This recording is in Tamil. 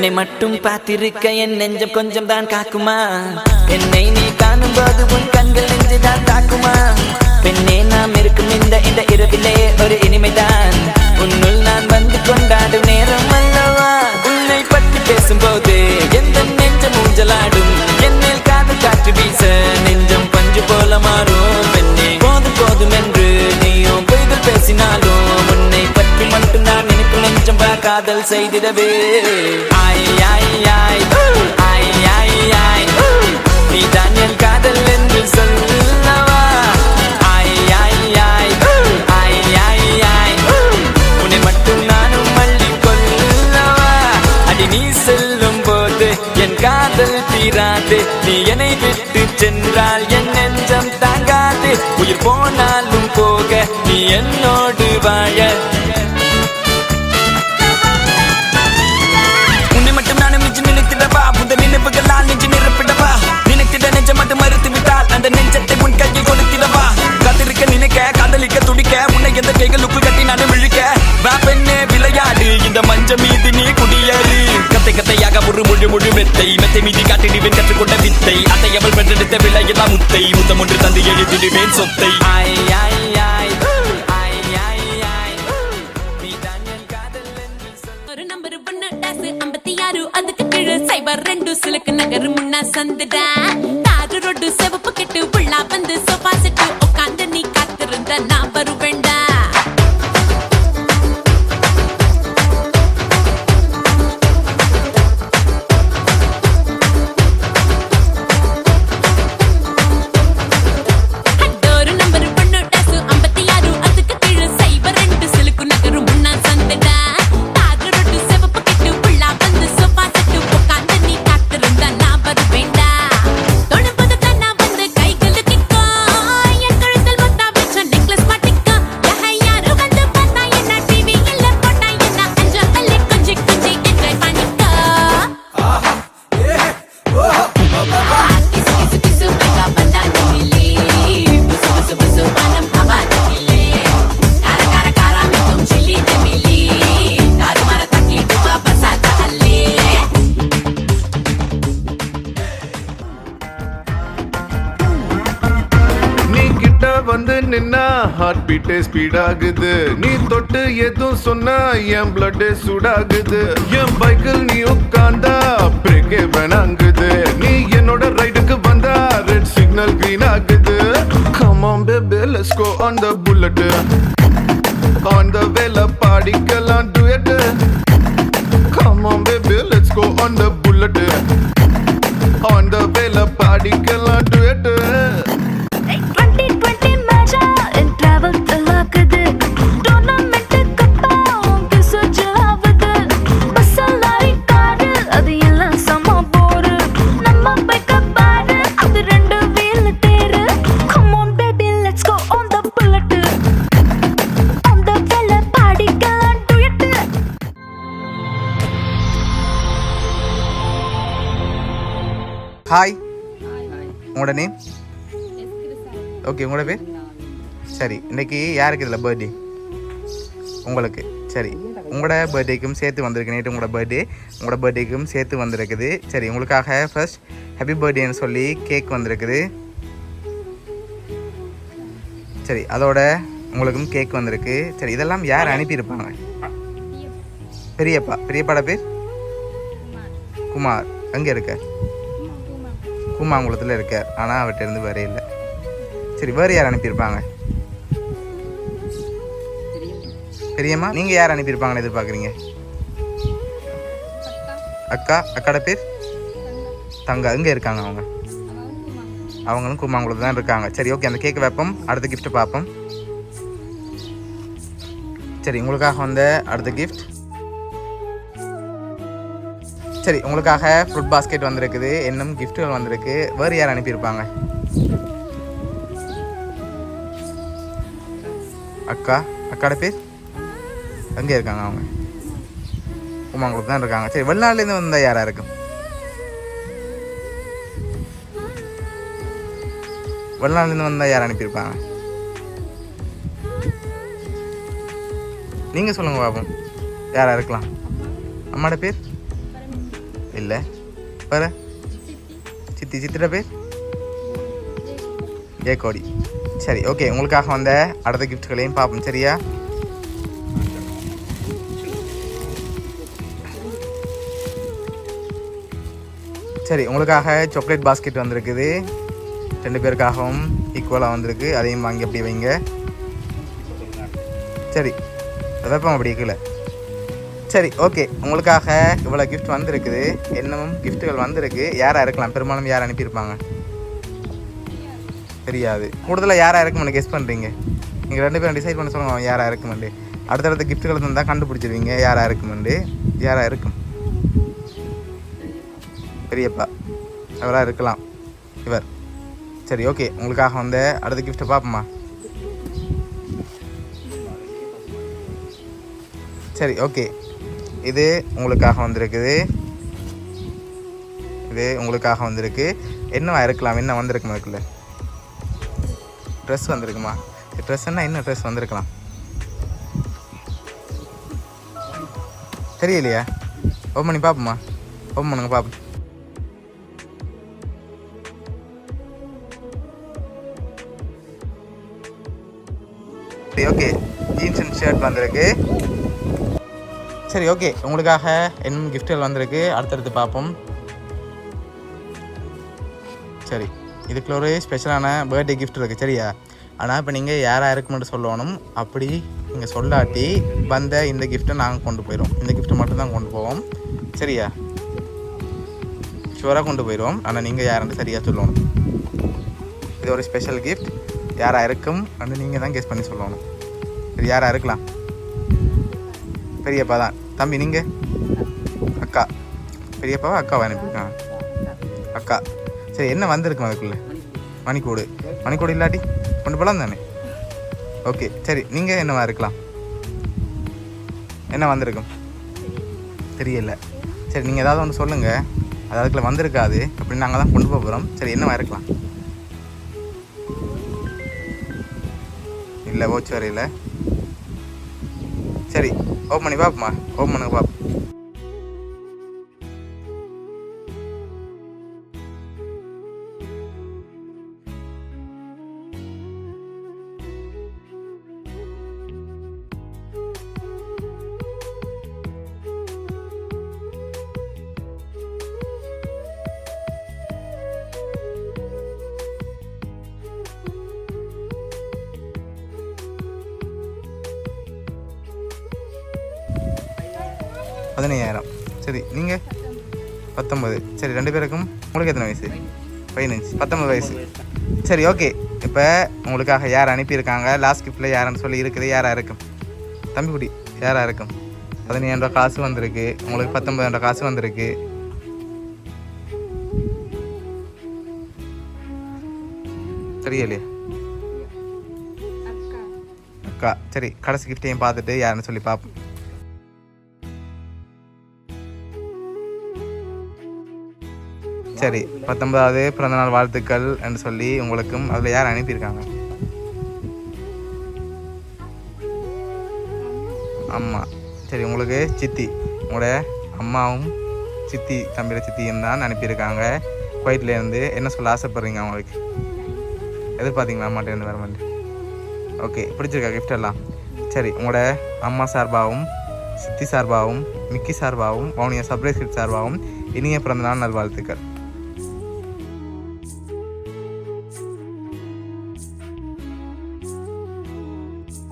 உன்னை மட்டும் பார்த்திருக்க என் நெஞ்சம் கொஞ்சம் தான் காக்குமா என்னை நீ காணும் போது உன் கண்கள் நெஞ்சுதான் தாக்குமா பெண்ணே நாம் இருக்கும் இந்த இரவிலே ஒரு இனிமைதான் உன்னுள் நான் வந்து கொண்டாடும் நேரம் அல்லவா உன்னை பற்றி பேசும்போது எந்த நெஞ்சம் ஊஞ்சலாடும் என்னில் காதல் காற்று வீச நெஞ்சம் பஞ்சு போல மாறும் பெண்ணே போதும் போதும் என்று நீயும் பொய்கள் பேசினாலும் உன்னை பற்றி மட்டும் நான் எனக்கு நெஞ்சம் காதல் செய்திடவே ஆய் ஆய் ஆய் ஆய் ஆய் ஆய் நீ தான் என் காதல் என்று சொல்லவா ஆய் ஆய் ஆய் ஆய் ஆய் ஆய் உன்னை மட்டும் நானும் மல்லி கொள்ளவா அடி நீ செல்லும் போது என் காதல் தீராது நீ என்னை விட்டு சென்றால் என் நெஞ்சம் தாங்காது உயிர் போனாலும் போக நீ என்னோடு வாழ உன்னை மட்டும் நானும் நெஞ்சு நினைத்திடவா புத நினைவுகளால் நெஞ்சு நிரப்பிடவா நினைத்திட நெஞ்சம் மட்டும் மறுத்து விட்டால் அந்த நெஞ்சத்தை உன் கையில் கொடுத்திடவா காத்திருக்க நினைக்க காதலிக்க துடிக்க உன்னை எந்த கைகளுக்குள் கட்டி நானும் இழுக்க வா பெண்ணே விளையாடு இந்த மஞ்சள் மீது நீ குடியேறு கத்தை கத்தையாக ஒரு முழு மெத்தை மெத்தை மீதி காட்டி நீ கற்றுக்கொண்ட வித்தை அத்தை அவள் பெற்றெடுத்த விலையெல்லாம் முத்தை முத்தம் ஒன்று தந்து எழுதிடுவேன் சொத்தை ஆய் ஆய் ஆய் அதுக்கு கீழே சைபர் 2 சிலுக்கு நகர் முன்னா சந்துடா தாரு ரோடு செவப்பு கெட்டு புள்ளா வந்து சோஃபா செட்டு உட்காந்து நீ காத்திருந்த நான் வருவேண்டா வந்து நின்னா ஹார்ட் பீட்டே ஸ்பீட் ஆகுது நீ தொட்டு எதுவும் சொன்னா என் பிளட் சூடாகுது என் பைக்கில் நீ உட்கார்ந்தா பிரேக்கே வேணாங்குது நீ என்னோட ரைடுக்கு வந்தா ரெட் சிக்னல் கிரீன் ஆகுது come on baby let's go on the bullet on the வேல பாடிக்கலாம் duet come on baby let's go on the bullet on the வேல பாடிக்கலாம் duet ஹாய் உங்களோட நேம் ஓகே உங்களோட பேர் சரி இன்றைக்கி யாருக்கு இதில் பர்த்டே உங்களுக்கு சரி உங்களோட பர்த்டேக்கும் சேர்த்து வந்திருக்கு நேற்று உங்களோட பர்த்டேக்கும் சேர்த்து வந்திருக்குது சரி உங்களுக்காக ஃபர்ஸ்ட் ஹாப்பி பர்த்டேன்னு சொல்லி கேக் வந்திருக்குது சரி அதோட உங்களுக்கும் கேக் வந்திருக்கு சரி இதெல்லாம் யார் அனுப்பியிருப்பாங்க பெரியப்பாட பேர் குமார் எங்கே இருக்க கூமாங்குளத்தில் இருக்கார் ஆனால் அவர்கிட்ட இருந்து வேறே இல்லை சரி வேறு யார் அனுப்பியிருப்பாங்க பெரியம்மா நீங்கள் யார் அனுப்பியிருப்பாங்கன்னு எதிர்பார்க்குறீங்க அக்காட பேர் தங்கா எங்கே இருக்காங்க அவங்களும் கூமாங்குளத்தில் தான் இருக்காங்க சரி ஓகே அந்த கேக்கு வைப்போம் அடுத்த கிஃப்ட்டு பார்ப்போம் சரி உங்களுக்காக வந்த அடுத்த கிஃப்ட் சரி உங்களுக்காக ஃப்ரூட் பாஸ்கெட் வந்திருக்குது இன்னும் கிஃப்ட்டுகள் வந்திருக்கு வேறு யார் அனுப்பியிருப்பாங்க அக்காட பேர் எங்கே இருக்காங்க அவங்க குமாங்குளத்து தான் இருக்காங்க சரி வெளிநாட்டிலேருந்து வந்தால் யாராக இருக்கும் வெளிநாட்டிலேருந்து வந்தால் யார் அனுப்பியிருப்பாங்க நீங்கள் சொல்லுங்கள் பாப்போம் யாராக இருக்கலாம் அம்மாட பேர் இல்லை வேறு சித்திர பேர் ஜெயக்கோடி. சரி ஓகே, உங்களுக்காக வந்த அடுத்த கிஃப்ட்களையும் பார்ப்போம் சரியா. சரி, உங்களுக்காக சாக்லேட் பாஸ்கெட் வந்திருக்குது. 2 பேருக்காகவும் ஈக்குவலாக வந்திருக்கு. அதையும் வாங்கி அப்படி வைங்க. சரி, வைப்போம் அப்படி கீழே. சரி ஓகே, உங்களுக்காக இவ்வளோ கிஃப்ட் வந்திருக்குது. இன்னமும் கிஃப்ட்டுகள் வந்திருக்கு. யாராக இருக்கலாம்? பெரும்பாலும் யார் அனுப்பியிருப்பாங்க தெரியாது. கூடுதலாக யாராக இருக்குமென்னு கெஸ் பண்ணுறீங்க. நீங்கள் 2 பேரும் டிசைட் பண்ண சொல்லுங்க யாராக இருக்குமெண்டு. அடுத்தடுத்த கிஃப்ட்டுகள் இருந்தால் கண்டுபிடிச்சிருவீங்க யாராக இருக்குமெண்டு. யாராக இருக்கும்? பெரியப்பா அவராக இருக்கலாம், இவர். சரி ஓகே, உங்களுக்காக வந்த அடுத்த கிஃப்ட்டை பார்ப்போமா. சரி ஓகே, இது உங்களுக்காக வந்திருக்குது. என்னவா இருக்கலாம்? என்ன வந்திருக்குமா? இருக்குல்ல ட்ரெஸ் வந்திருக்குமா? ட்ரெஸ்ன்னா என்ன ட்ரெஸ் வந்திருக்கலாம் தெரியலையா? ஓப்பன் பண்ணி பார்ப்போமா? ஓப்பன் பண்ணுங்க பார்ப்போம். ஓகே, ஜீன்ஸ் அண்ட் ஷர்ட் வந்திருக்கு. சரி ஓகே, உங்களுக்காக இன்னும் கிஃப்ட்கள் வந்திருக்கு. அடுத்தடுத்து பார்ப்போம். சரி, இதுக்குள்ள ஒரு ஸ்பெஷலான பர்த்டே கிஃப்ட் இருக்குது சரியா. ஆனால் இப்போ நீங்கள் யாராக இருக்குமென்று சொல்லணும். அப்படி நீங்கள் சொல்லாட்டி வந்த இந்த கிஃப்ட்டை நாங்கள் கொண்டு போயிடுவோம். இந்த கிஃப்ட்டை மட்டும்தான் கொண்டு போவோம் சரியா. ஷுவராக கொண்டு போயிடுவோம். ஆனால் நீங்கள் யாருன்னு சரியாக சொல்லணும். இது ஒரு ஸ்பெஷல் கிஃப்ட். யாராக இருக்கும் வந்து நீங்கள் தான் கெஸ் பண்ணி சொல்லணும். சரி, யாராக இருக்கலாம்? பெரியப்பா தான். தம்பி நீங்கள்? அக்கா. பெரியப்பாவா அக்காவை அனுப்பியிருக்காங்க? அக்கா. சரி, என்ன வந்திருக்கும் அதுக்குள்ளே? மணிக்கூடு இல்லாட்டி கொண்டு போகலாம் தானே. ஓகே சரி, நீங்கள் என்னவா இருக்கலாம்? என்ன வந்திருக்கும் தெரியல. சரி, நீங்கள் ஏதாவது ஒன்று சொல்லுங்கள். அது அதுக்குள்ளே வந்திருக்காது அப்படின்னு நாங்கள் தான் கொண்டு போக போகிறோம். சரி, என்னவா இருக்கலாம்? இல்லை, ஓச்சு வரையில். சரி, ஓப்பன் பண்ணி பார்ப்போமா? ஓப்பன் பண்ணுங்க பார்ப்போம். $15,000. சரி, நீங்கள் 19. சரி, 2 பேருக்கும் உங்களுக்கு எத்தனை வயசு? 15. 19 வயசு. சரி ஓகே, இப்போ உங்களுக்காக யார் அனுப்பியிருக்காங்க? லாஸ்ட் கிஃப்ட்டில் யாருன்னு சொல்லி இருக்குது. யாராக இருக்கும்? தம்பிக்குடி யாராக இருக்கும்? $15,000 காசு வந்திருக்கு. உங்களுக்கு $19,000 காசு வந்திருக்கு. தெரியலையா? அக்கா. சரி, கடைசி கிஃப்ட்டையும் பார்த்துட்டு யாருன்னு சொல்லி பார்ப்போம். சரி, 19வது பிறந்தநாள் வாழ்த்துக்கள் என்று சொல்லி உங்களுக்கும் அதில் யார் அனுப்பியிருக்காங்க? அம்மா. சரி, உங்களுக்கு சித்தி. உங்களோட அம்மாவும் சித்தி, தம்பியோட சித்தியும் தான் அனுப்பியிருக்காங்க குவைட்லேருந்து. என்ன சொல்ல ஆசைப்பட்றீங்க அவங்களுக்கு? எதிர்பார்த்தீங்களா அம்மாட்டேருந்து வர மாதிரி? ஓகே, பிடிச்சிருக்கா கிஃப்ட் எல்லாம்? சரி, உங்களோட அம்மா சார்பாகவும் சித்தி சார்பாகவும் மிக்கி சார்பாகவும் வவுனியா சர்ப்ரைஸ் கிஃப்ட் சார்பாகவும் இனிய பிறந்தநாள் நல்வாழ்த்துக்கள்.